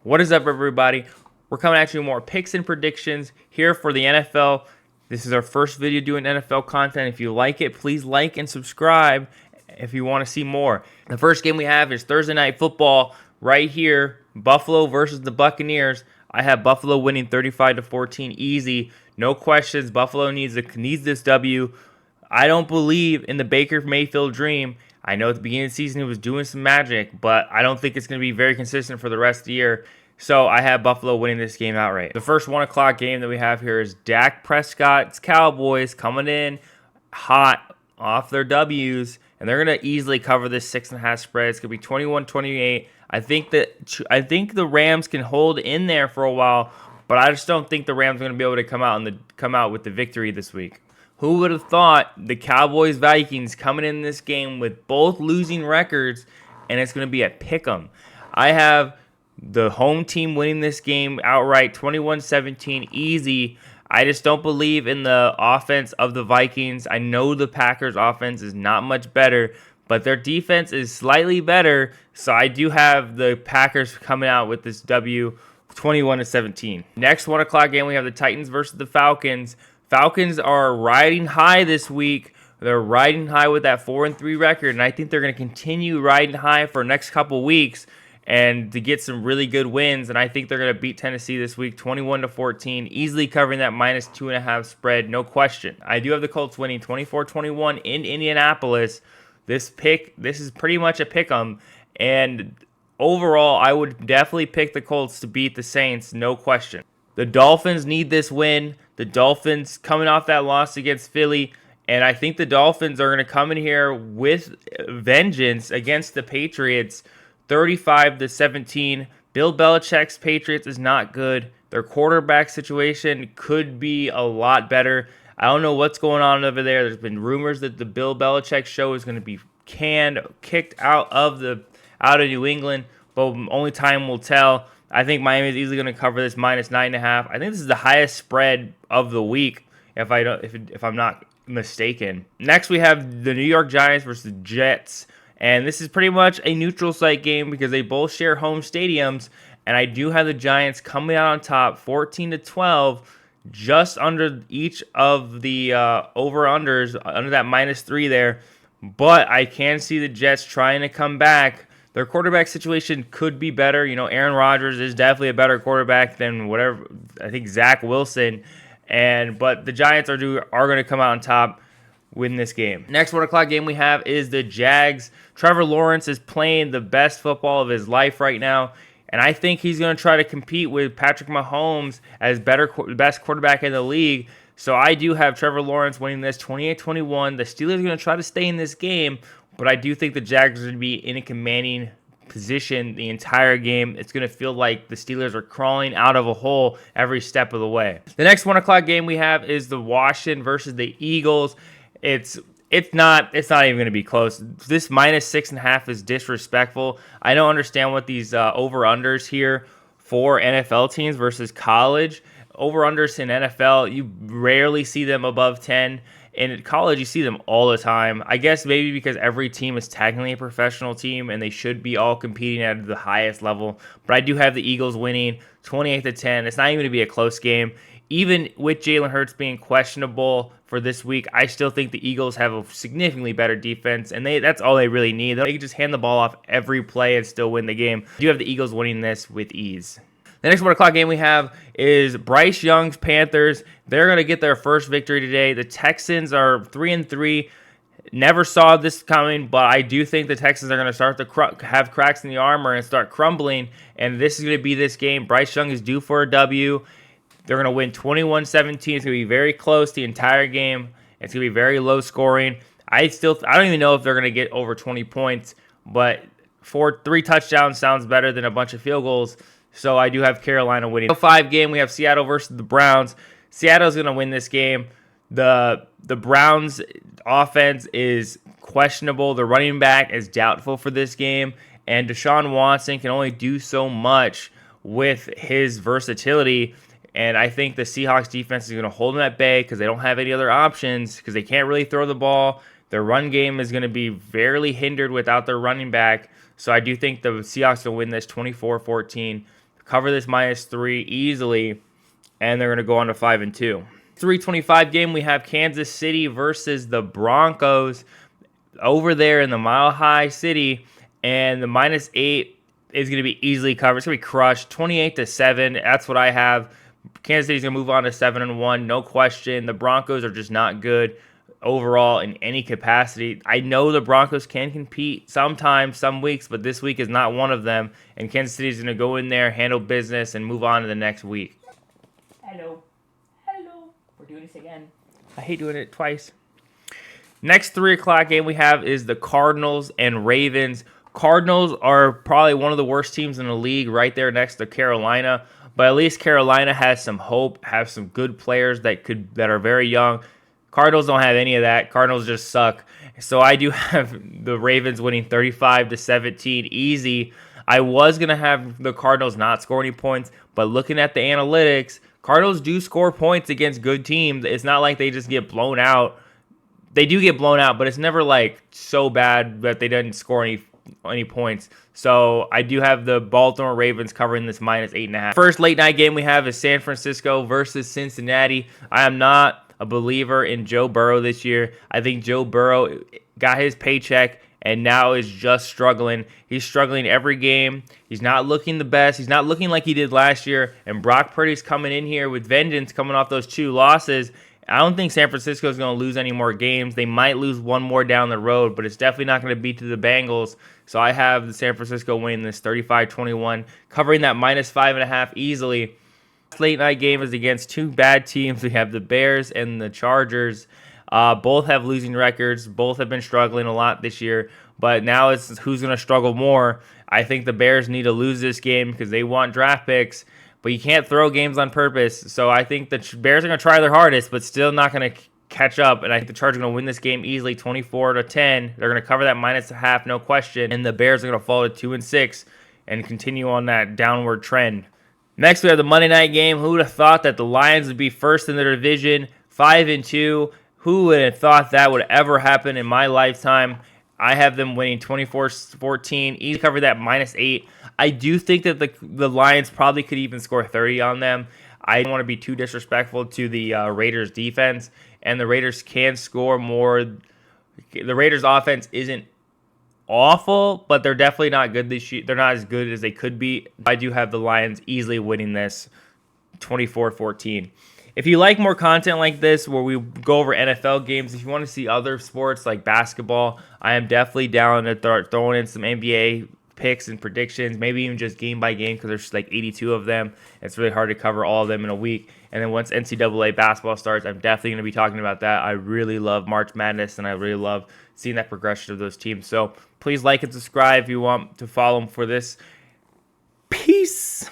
What is up, everybody? We're coming at you with more picks and predictions here for the NFL. This is our first video doing NFL content. If you like it, please like and subscribe if you want to see more. The first game we have is Thursday Night Football right here, Buffalo versus the Buccaneers. I have Buffalo winning 35-14 easy. No questions. Buffalo needs this W. I don't believe in the Baker Mayfield dream. I know at the beginning of the season he was doing some magic, but I don't think it's going to be very consistent for the rest of the year. So I have Buffalo winning this game outright. The first 1 o'clock game that we have here is Dak Prescott's Cowboys coming in hot off their W's, and they're going to easily cover this 6.5 spread. It's going to be 21-28. I think the Rams can hold in there for a while, but I just don't think the Rams are going to be able to come out with the victory this week. Who would have thought the Cowboys Vikings coming in this game with both losing records, and it's going to be a pick'em. I have the home team winning this game outright, 21-17, easy. I just don't believe in the offense of the Vikings. I know the Packers offense is not much better, but their defense is slightly better, so I do have the Packers coming out with this W, 21-17. Next 1 o'clock game, we have the Titans versus the Falcons. Falcons are riding high this week. They're riding high with that 4-3 record, and I think they're going to continue riding high for the next couple weeks and to get some really good wins. And I think they're going to beat Tennessee this week, 21-14, easily covering that -2.5 spread, no question. I do have the Colts winning 24-21 in Indianapolis. This is pretty much a pick 'em, and overall, I would definitely pick the Colts to beat the Saints, no question. The Dolphins need this win. The Dolphins coming off that loss against Philly, and I think the Dolphins are going to come in here with vengeance against the Patriots, 35-17. Bill Belichick's Patriots is not good. Their quarterback situation could be a lot better. I don't know what's going on over there. There's been rumors that the Bill Belichick show is going to be kicked out of New England, but only time will tell. I think Miami is easily going to cover this -9.5. I think this is the highest spread of the week, if I'm not mistaken. Next, we have the New York Giants versus the Jets, and this is pretty much a neutral site game because they both share home stadiums. And I do have the Giants coming out on top, 14-12, just under each of the over/unders, under that -3 there. But I can see the Jets trying to come back. Their quarterback situation could be better. You know, Aaron Rodgers is definitely a better quarterback than I think Zach Wilson. But the Giants are going to come out on top, win this game. Next 1 o'clock game we have is the Jags. Trevor Lawrence is playing the best football of his life right now, and I think he's going to try to compete with Patrick Mahomes as best quarterback in the league. So I do have Trevor Lawrence winning this 28-21. The Steelers are going to try to stay in this game, but I do think the Jags are going to be in a commanding position the entire game. It's going to feel like the Steelers are crawling out of a hole every step of the way. The next 1 o'clock game we have is the Washington versus the Eagles. It's not even going to be close. This -6.5 is disrespectful. I don't understand what these over-unders here for NFL teams versus college. Over-unders in NFL, you rarely see them above 10. In college, you see them all the time. I guess maybe because every team is technically a professional team and they should be all competing at the highest level. But I do have the Eagles winning 28-10. It's not even going to be a close game. Even with Jalen Hurts being questionable for this week, I still think the Eagles have a significantly better defense, and that's all they really need. They can just hand the ball off every play and still win the game. I do have the Eagles winning this with ease. The next 1 o'clock game we have is Bryce Young's Panthers. They're going to get their first victory today. The Texans are 3-3. Never saw this coming, but I do think the Texans are going to start to have cracks in the armor and start crumbling, and this is going to be this game. Bryce Young is due for a W. They're going to win 21-17. It's going to be very close the entire game. It's going to be very low scoring. I don't even know if they're going to get over 20 points, but 3 touchdowns sounds better than a bunch of field goals. So I do have Carolina winning. The 5 game, we have Seattle versus the Browns. Seattle's going to win this game. The Browns offense is questionable. The running back is doubtful for this game. And Deshaun Watson can only do so much with his versatility. And I think the Seahawks defense is going to hold them at bay because they don't have any other options because they can't really throw the ball. Their run game is going to be fairly hindered without their running back. So I do think the Seahawks will win this 24-14. cover this -3 easily, and they're going to go on to 5-2. 3:25 game, we have Kansas City versus the Broncos over there in the Mile High City, and the -8 is going to be easily covered. It's going to be crushed, 28-7. That's what I have. Kansas City's going to move on to 7-1, no question. The Broncos are just not good overall in any capacity. I know the Broncos can compete sometimes, some weeks, but this week is not one of them. And Kansas City's going to go in there, handle business, and move on to the next week. Hello. We're doing this again. I hate doing it twice. Next 3 o'clock game we have is the Cardinals and Ravens. Cardinals are probably one of the worst teams in the league, right there next to Carolina. But at least Carolina has some hope, have some good players that are very young. Cardinals don't have any of that. Cardinals just suck. So I do have the Ravens winning 35-17 easy. I was going to have the Cardinals not score any points, but looking at the analytics, Cardinals do score points against good teams. It's not like they just get blown out. They do get blown out, but it's never like so bad that they didn't score any points. So I do have the Baltimore Ravens covering this -8.5. First late night game we have is San Francisco versus Cincinnati. I am not a believer in Joe Burrow this year. I think Joe Burrow got his paycheck and now is just struggling. He's struggling every game. He's not looking the best. He's not looking like he did last year. And Brock Purdy's coming in here with vengeance, coming off those 2 losses. I don't think San Francisco is going to lose any more games. They might lose one more down the road, but it's definitely not going to beat to the Bengals. So I have the San Francisco winning this 35-21, covering that -5.5 easily. Late night game is against 2 bad teams. We have the Bears and the Chargers. Both have losing records. Both have been struggling a lot this year. But now it's who's going to struggle more. I think the Bears need to lose this game because they want draft picks. But you can't throw games on purpose. So I think the Bears are going to try their hardest, but still not going to catch up. And I think the Chargers are going to win this game easily, 24-10. They're going to cover that -0.5, no question. And the Bears are going to fall to 2-6 and continue on that downward trend. Next, we have the Monday night game. Who would have thought that the Lions would be first in their division, 5-2? Who would have thought that would ever happen in my lifetime? I have them winning 24-14. Easy cover that -8. I do think that the Lions probably could even score 30 on them. I don't want to be too disrespectful to the Raiders defense, and the Raiders can score more. The Raiders offense isn't awful, but they're definitely not good this year. They're not as good as they could be. I do have the Lions easily winning this 24-14. If you like more content like this where we go over NFL games, if you want to see other sports like basketball, I am definitely down to throwing in some NBA picks and predictions, maybe even just game by game because there's like 82 of them. It's really hard to cover all of them in a week. And then once NCAA basketball starts, I'm definitely going to be talking about that. I really love March Madness, and I really love seeing that progression of those teams. So please like and subscribe if you want to follow them for this. Peace.